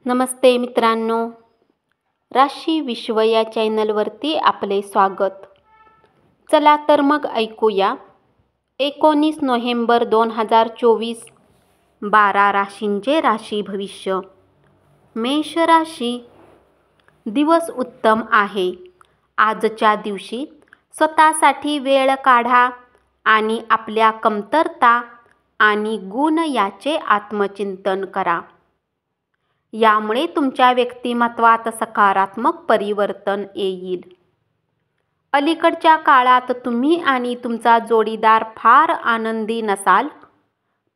नमस्ते मित्रांनो, राशी विश्व या चॅनलवरती आपले स्वागत. चला तर मग ऐकूया 19 नोव्हेंबर 2024 12 राशींचे राशी भविष्य. मेष राशी. दिवस उत्तम आहे. आजच्या दिवशी स्वतःसाठी वेळ काढा आणि आपल्या कमतरता आणि गुण याचे आत्मचिंतन करा. यामुळे तुमच्या व्यक्तिमत्वात सकारात्मक परिवर्तन येईल. अलीकडच्या काळात तुम्ही आणि तुमचा जोडीदार फार आनंदी नसाल,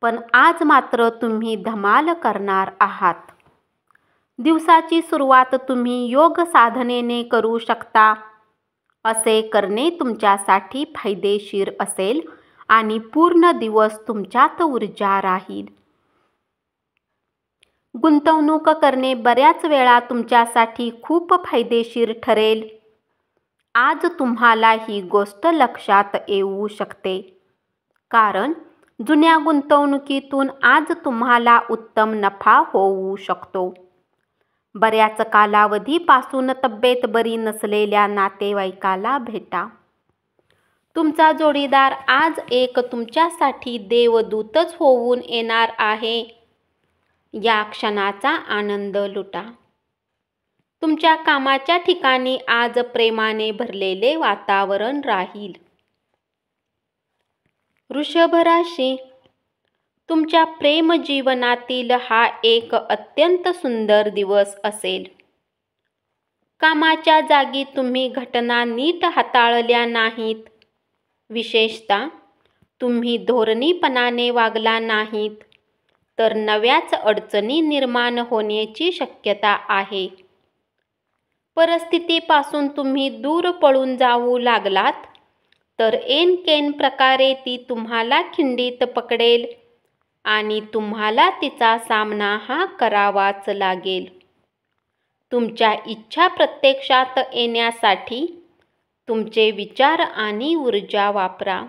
पण आज मात्र तुम्ही धमाल करणार आहात. दिवसाची सुरुवात तुम्ही योग साधनेने करू शकता. असे करणे तुमच्यासाठी फायदेशीर असेल आणि पूर्ण दिवस तुमच्यात ऊर्जा राहील. गुंतवणूक करणे बऱ्याच वेळा तुमच्यासाठी खूप फायदेशीर ठरेल. आज तुम्हाला ही गोष्ट लक्षात येऊ शकते, कारण जुन्या गुंतवणुकीतून आज तुम्हाला उत्तम नफा होऊ शकतो. बऱ्याच कालावधीपासून तब्येत बरी नसलेल्या नातेवाईकाला भेटा. तुमचा जोडीदार आज एक तुमच्यासाठी देवदूतच होऊन येणार आहे. या क्षणाचा आनंद लुटा. तुमच्या कामाच्या ठिकाणी आज प्रेमाने भरलेले वातावरण राहील. वृषभ राशी. तुमच्या प्रेम जीवनातील हा एक अत्यंत सुंदर दिवस असेल. कामाच्या जागी तुम्ही घटना नीट हाताळल्या नाहीत. विशेषतः तुम्ही धोरणीपणाने वागला नाहीत तर नव्याच अडचणी निर्माण होण्याची शक्यता आहे. परिस्थितीपासून तुम्ही दूर पळून जाऊ लागलात तर ऐनकेन प्रकारे ती तुम्हाला खिंडीत पकडेल आणि तुम्हाला तिचा सामना करावाच लागेल. तुमच्या इच्छा प्रत्यक्षात येण्यासाठी तुमचे विचार आणि ऊर्जा वापरा.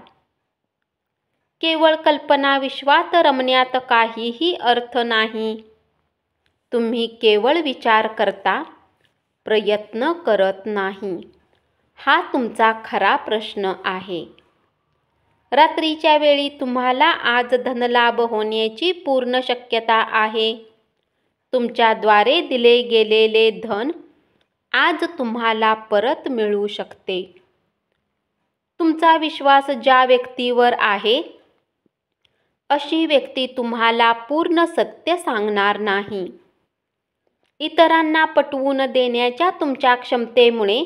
केवळ कल्पना विश्वात रमण्यात काहीही अर्थ नाही. तुम्ही केवळ विचार करता, प्रयत्न करत नाही. हा तुमचा खरा प्रश्न आहे. रात्रीच्या वेळी तुम्हाला आज धनलाभ होण्याची पूर्ण शक्यता आहे. तुमच्याद्वारे दिले गेलेले धन आज तुम्हाला परत मिळू शकते. तुमचा विश्वास ज्या व्यक्तीवर आहे, अशी व्यक्ती तुम्हाला पूर्ण सत्य सांगणार नाही. इतरांना पटवून देण्याच्या तुमच्या क्षमतेमुळे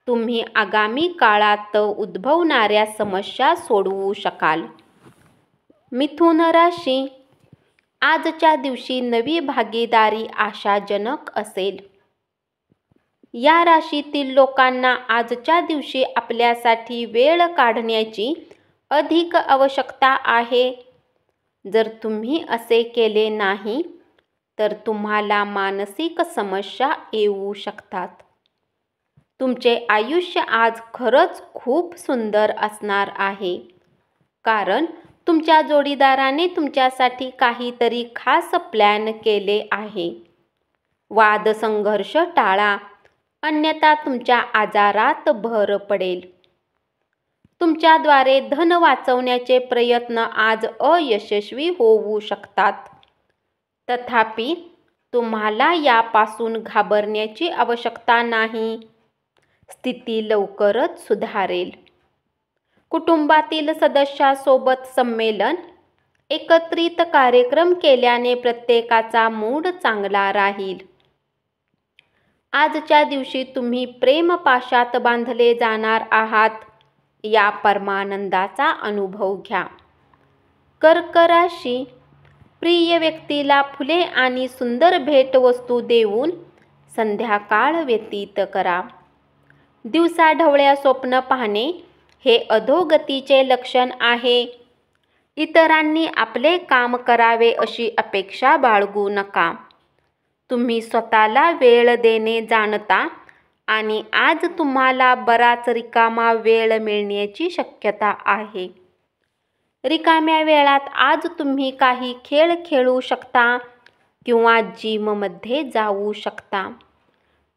तुम्ही आगामी काळात उद्भवणाऱ्या समस्या सोडवू शकाल. मिथुन राशी. आजच्या दिवशी नवी भागीदारी आशाजनक असेल. या राशीतील लोकांना आजच्या दिवशी आपल्यासाठी वेळ काढण्याची अधिक आवश्यकता आहे. जर तुम्ही असे केले नाही तर तुम्हाला मानसिक समस्या येऊ शकतात. तुमचे आयुष्य आज खरंच खूप सुंदर असणार आहे, कारण तुमच्या जोडीदाराने तुमच्यासाठी काहीतरी खास प्लॅन केले आहे. वाद संघर्ष टाळा, अन्यथा तुमच्या आजारात भर पडेल. तुमच्याद्वारे धन वाचवण्याचे प्रयत्न आज अयशस्वी होऊ शकतात. तथापि तुम्हाला यापासून घाबरण्याची आवश्यकता नाही. स्थिती लवकरच सुधारेल. कुटुंबातील सदस्यांसोबत संमेलन, एकत्रित कार्यक्रम केल्याने प्रत्येकाचा मूड चांगला राहील. आजच्या दिवशी तुम्ही प्रेमपाशात बांधले जाणार आहात. या परमानंदाचा अनुभव घ्या. कर्क राशी. प्रिय व्यक्तीला फुले आणि सुंदर भेटवस्तू देऊन संध्याकाळ व्यतीत करा. दिवसाढवळ्या स्वप्न पाहणे हे अधोगतीचे लक्षण आहे. इतरांनी आपले काम करावे अशी अपेक्षा बाळगू नका. तुम्ही स्वतःला वेळ देणे जाणता आणि आज तुम्हाला बराच रिकामा वेळ मिळण्याची शक्यता आहे. रिकाम्या वेळात आज तुम्ही काही खेळ खेळू शकता. किंवा जिममध्ये जाऊ शकता.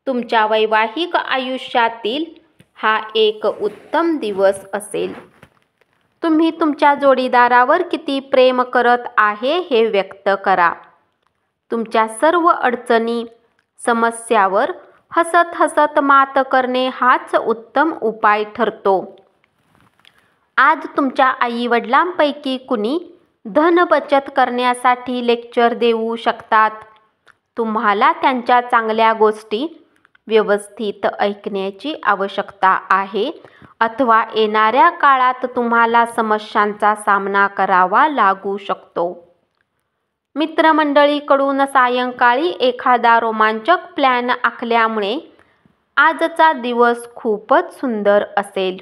तुमच्या वैवाहिक आयुष्यातील हा एक उत्तम दिवस असेल. तुम्ही तुमच्या जोडीदारावर किती प्रेम करत आहे हे व्यक्त करा. तुमच्या सर्व अडचणी, समस्यावर हसत हसत मात करणे हाच उत्तम उपाय ठरतो. आज तुमच्या आई-वडिलांपैकी कुणी धन बचत करण्यासाठी लेक्चर देऊ शकतात. तुम्हाला त्यांच्या चांगल्या गोष्टी व्यवस्थित ऐकण्याची आवश्यकता आहे अथवा येणाऱ्या काळात तुम्हाला समस्यांचा सामना करावा लागू शकतो. मित्रमंडळीकडून सायंकाळी एखादा रोमांचक प्लॅन आखल्यामुळे आजचा दिवस खूपच सुंदर असेल.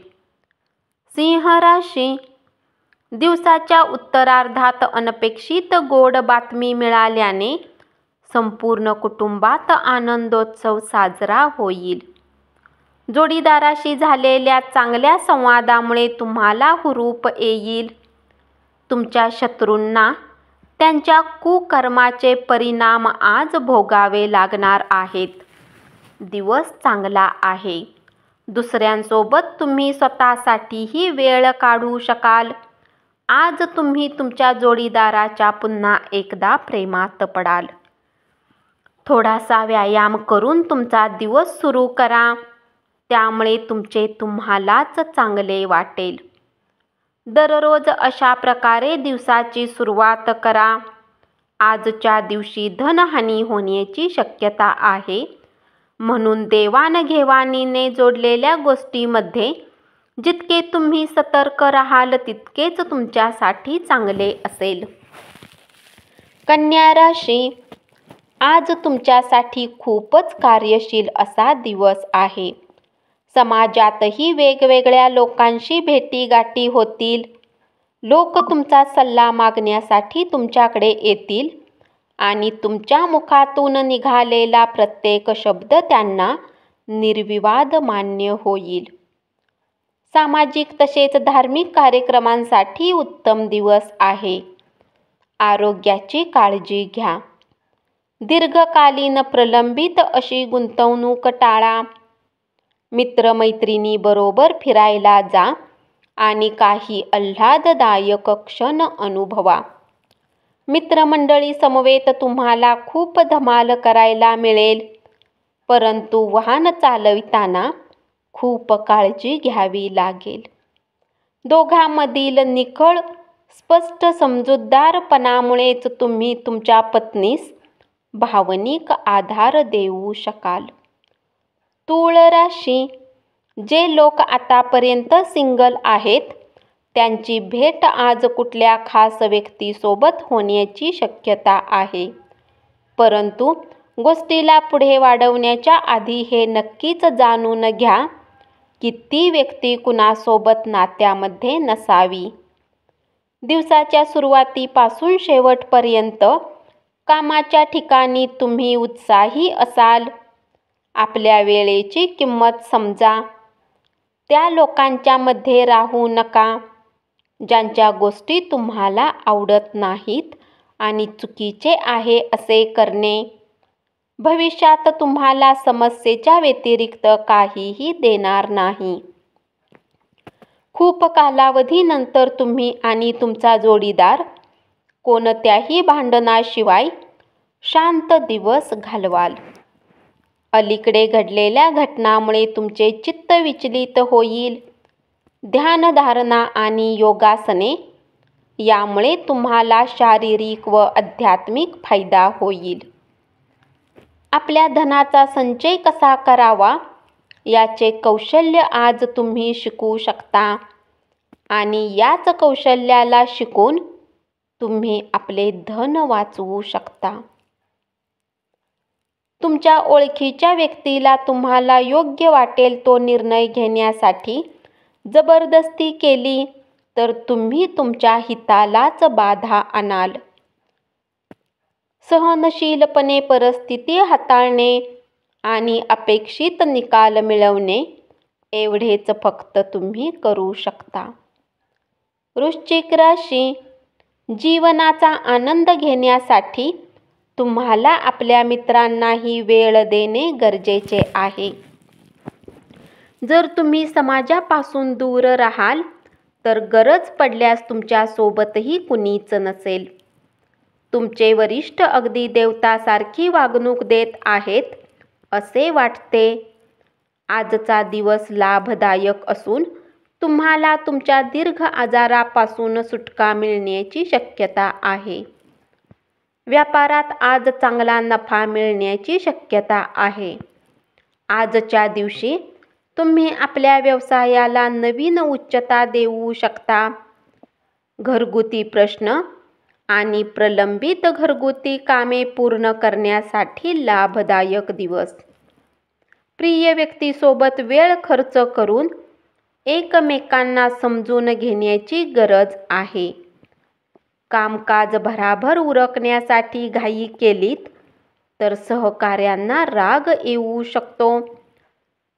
सिंह राशी, दिवसाच्या उत्तरार्धात अनपेक्षित गोड बातमी मिळाल्याने संपूर्ण कुटुंबात आनंदोत्सव साजरा होईल. जोडीदाराशी झालेल्या चांगल्या संवादामुळे तुम्हाला हुरूप येईल. तुमच्या शत्रूंना त्यांच्या कुकर्माचे परिणाम आज भोगावे लागणार आहेत. दिवस चांगला आहे. दुसऱ्यांसोबत तुम्ही स्वतःसाठीही वेळ काढू शकाल. आज तुम्ही तुमच्या जोडीदाराच्या पुन्हा एकदा प्रेमात पडाल. थोडासा व्यायाम करून तुमचा दिवस सुरू करा. त्यामुळे तुमचे तुम्हालाच चांगले वाटेल. दररोज अशा प्रकारे दिवसाची सुरुवात करा. आजच्या दिवशी धनहानी होण्याची शक्यता आहे. म्हणून देवाणघेवाणीने जोडलेल्या गोष्टींमध्ये जितके तुम्ही सतर्क राहाल तितकेच तुमच्यासाठी चांगले असेल. कन्या राशी, आज तुमच्यासाठी खूपच कार्यशील असा दिवस आहे. समाजातही वेगवेगळ्या लोकांशी भेटीगाठी होतील. लोक तुमचा सल्ला मागण्यासाठी तुमच्याकडे येतील आणि तुमच्या मुखातून निघालेला प्रत्येक शब्द त्यांना निर्विवाद मान्य होईल. सामाजिक तसेच धार्मिक कार्यक्रमांसाठी उत्तम दिवस आहे. आरोग्याची काळजी घ्या. दीर्घकालीन प्रलंबित अशी गुंतवणूक टाळा. मित्रमैत्रिणीबरोबर फिरायला जा आणि काही आल्हाददायक क्षण अनुभवा. मित्रमंडळी समवेत तुम्हाला खूप धमाल करायला मिळेल, परंतु वाहन चालविताना खूप काळजी घ्यावी लागेल. दोघांमधील निखळ स्पष्ट समजूतदारपणामुळेच तुम्ही तुमच्या पत्नीस भावनिक आधार देऊ शकाल. तूळ राशी, जे लोक आतापर्यंत सिंगल आहेत त्यांची भेट आज कुठल्या खास व्यक्तीसोबत होण्याची शक्यता आहे. परंतु गोष्टीला पुढे वाढवण्याच्या आधी हे नक्कीच जाणून घ्या की ती व्यक्ती कुणासोबत नात्यामध्ये नसावी. दिवसाच्या सुरुवातीपासून शेवटपर्यंत कामाच्या ठिकाणी तुम्ही उत्साही असाल. आपल्या वेळेची किंमत समजा. त्या लोकांच्या मध्ये राहू नका ज्यांच्या गोष्टी तुम्हाला आवडत नाहीत आणि चुकीचे आहे असे करणे भविष्यात तुम्हाला समस्येच्या व्यतिरिक्त काहीही देणार नाही. खूप कालावधीनंतर तुम्ही आणि तुमचा जोडीदार कोणत्याही भांडणाशिवाय शांत दिवस घालवाल. अलीकडे घडलेल्या घटनांमुळे तुमचे चित्त विचलित होईल. ध्यानधारणा आणि योगासने यामुळे तुम्हाला शारीरिक व आध्यात्मिक फायदा होईल. आपल्या धनाचा संचय कसा करावा याचे कौशल्य आज तुम्ही शिकू शकता आणि याच कौशल्याला शिकून तुम्ही आपले धन वाचवू शकता. तुमच्या ओळखीच्या व्यक्तीला तुम्हाला योग्य वाटेल तो निर्णय घेण्यासाठी जबरदस्ती केली तर तुम्ही तुमच्या हितालाच बाधा आणाल. सहनशीलपणे परिस्थिती हाताळणे आणि अपेक्षित निकाल मिळवणे एवढेच फक्त तुम्ही करू शकता. वृश्चिक राशी, जीवनाचा आनंद घेण्यासाठी तुम्हाला आपल्या मित्रांनाही वेळ देणे गरजेचे आहे. जर तुम्ही समाजापासून दूर राहाल तर गरज पडल्यास तुमच्यासोबतही कुणीच नसेल. तुमचे वरिष्ठ अगदी देवतासारखी वागणूक देत आहेत असे वाटते. आजचा दिवस लाभदायक असून तुम्हाला तुमच्या दीर्घ आजारापासून सुटका मिळण्याची शक्यता आहे. व्यापारात आज चांगला नफा मिळण्याची शक्यता आहे. आजच्या दिवशी तुम्ही आपल्या व्यवसायाला नवीन उच्चता देऊ शकता. घरगुती प्रश्न आणि प्रलंबित घरगुती कामे पूर्ण करण्यासाठी लाभदायक दिवस. प्रिय व्यक्तीसोबत वेळ खर्च करून एकमेकांना समजून घेण्याची गरज आहे. कामकाज भराभर उरकण्यासाठी घाई केलीत तर सहकाऱ्यांना राग येऊ शकतो.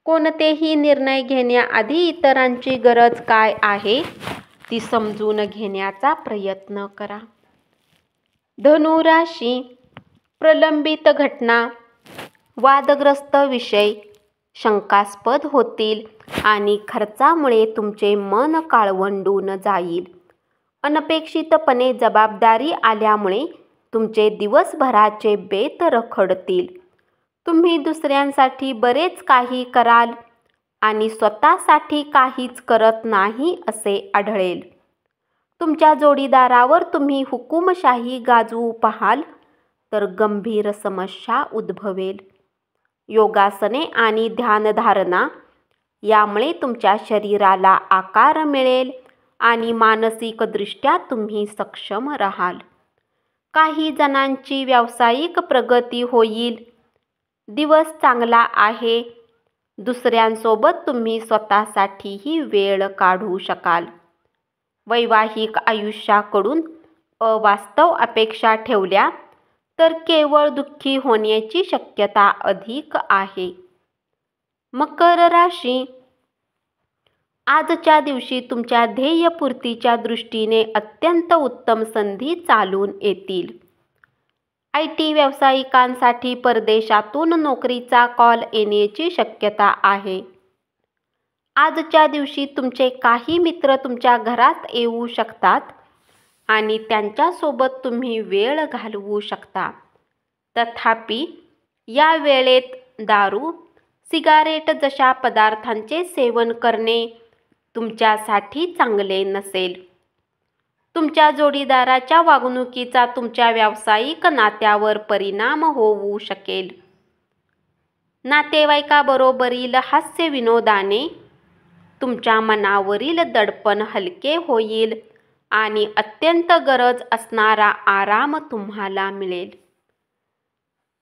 कोणतेही निर्णय घेण्याआधी इतरांची गरज काय आहे ती समजून घेण्याचा प्रयत्न करा. धनु राशी, प्रलंबित घटना, वादग्रस्त विषय शंकास्पद होतील आणि खर्चामुळे तुमचे मन काळवंडून जाईल. अनपेक्षितपणे जबाबदारी आल्यामुळे तुमचे दिवसभराचे बेत रखडतील. तुम्ही दुसऱ्यांसाठी बरेच काही कराल आणि स्वतःसाठी काहीच करत नाही असे आढळेल. तुमच्या जोडीदारावर तुम्ही हुकूमशाही गाजवू पाहाल तर गंभीर समस्या उद्भवेल. योगासने आणि ध्यानधारणा यामुळे तुमच्या शरीराला आकार मिळेल आणि मानसिकदृष्ट्या तुम्ही सक्षम राहाल. काही जणांची व्यावसायिक प्रगती होईल. दिवस चांगला आहे. दुसऱ्यांसोबत तुम्ही स्वतःसाठीही वेळ काढू शकाल. वैवाहिक आयुष्याकडून अवास्तव अपेक्षा ठेवल्या तर केवळ दुःखी होण्याची शक्यता अधिक आहे. मकर राशी, आजच्या दिवशी तुमच्या ध्येयपूर्तीच्या दृष्टीने अत्यंत उत्तम संधी चालून येतील. IT व्यावसायिकांसाठी परदेशातून नोकरीचा कॉल येण्याची शक्यता आहे. आजच्या दिवशी तुमचे काही मित्र तुमच्या घरात येऊ शकतात आणि त्यांच्यासोबत तुम्ही वेळ घालवू शकता. तथापि या वेळेत दारू, सिगारेट जशा पदार्थांचे सेवन करणे तुमच्यासाठी चांगले नसेल. तुमच्या जोडीदाराच्या वागणुकीचा तुमच्या व्यावसायिक नात्यावर परिणाम होऊ शकेल. नातेवाईकाबरोबरील हास्यविनोदाने तुमच्या मनावरील दडपण हलके होईल आणि अत्यंत गरज असणारा आराम तुम्हाला मिळेल.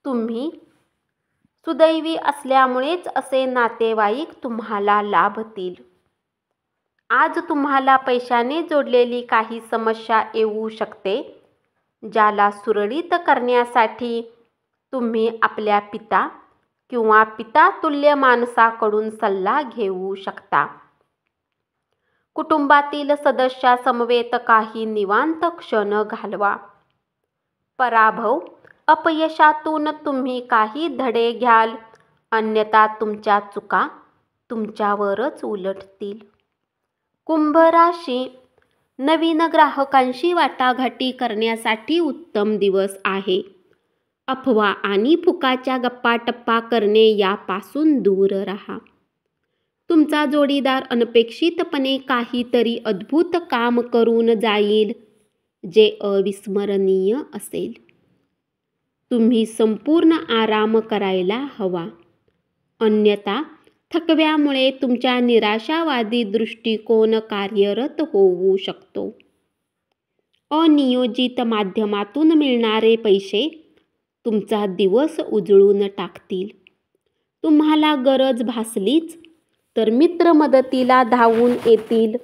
तुम्ही सुदैवी असल्यामुळेच असे नातेवाईक तुम्हाला लाभतील. आज तुम्हाला पैशाने जोडलेली काही समस्या येऊ शकते, ज्याला सुरळीत करण्यासाठी तुम्ही आपल्या पिता किंवा पितातुल्य माणसाकडून सल्ला घेऊ शकता. कुटुंबातील सदस्यासमवेत काही निवांत क्षण घालवा. पराभव, अपयशातून तुम्ही काही धडे घ्याल, अन्यथा तुमच्या चुका तुमच्यावरच उलटतील. कुंभ राशी, नवीन ग्राहकांशी वाटाघाटी करण्यासाठी उत्तम दिवस आहे. अफवा आणि फुकाच्या गप्पाटप्पा करणे यापासून दूर राहा. तुमचा जोडीदार अनपेक्षितपणे काहीतरी अद्भुत काम करून जाईल जे अविस्मरणीय असेल. तुम्ही संपूर्ण आराम करायला हवा, अन्यथा थकव्यामुळे तुमच्या निराशावादी दृष्टिकोन कार्यरत होऊ शकतो. अनियोजित माध्यमातून मिळणारे पैसे तुमचा दिवस उजळून टाकतील. तुम्हाला गरज भासलीच तर मित्र मदतीला धावून येतील.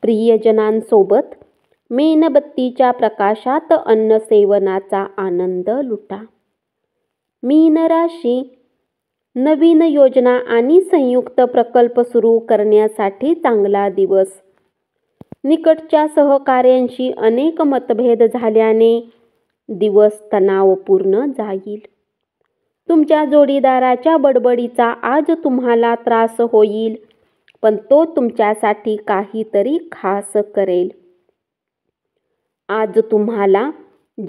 प्रियजनांसोबत मेणबत्तीच्या प्रकाशात अन्न सेवनाचा आनंद लुटा. मीन राशी, नवीन योजना आणि संयुक्त प्रकल्प सुरू करण्यासाठी चांगला दिवस. निकटच्या सहकाऱ्यांशी अनेक मतभेद झाल्याने दिवस तणावपूर्ण जाईल. तुमच्या जोडीदाराच्या बडबडीचा आज तुम्हाला त्रास होईल, पण तो तुमच्यासाठी काहीतरी खास करेल. आज तुम्हाला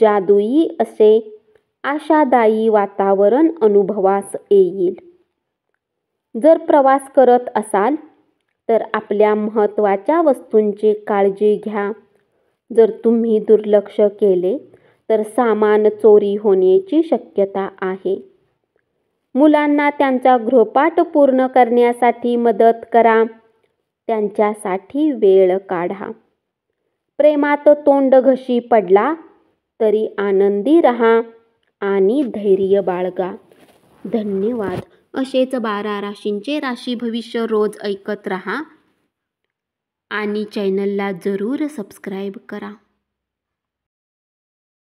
जादुई असे आशादायी वातावरण अनुभवास येईल. जर प्रवास करत असाल तर आपल्या महत्त्वाच्या वस्तूंची काळजी घ्या. जर तुम्ही दुर्लक्ष केले तर सामान चोरी होण्याची शक्यता आहे. मुलांना त्यांचा गृहपाठ पूर्ण करण्यासाठी मदत करा. त्यांच्यासाठी वेळ काढा. प्रेमात तोंडघशी पडला तरी आनंदी राहा आणि धैर्य बाळगा. धन्यवाद. असेच 12 राशींचे राशी भविष्य रोज ऐकत राहा आणि चॅनलला जरूर सबस्क्राईब करा.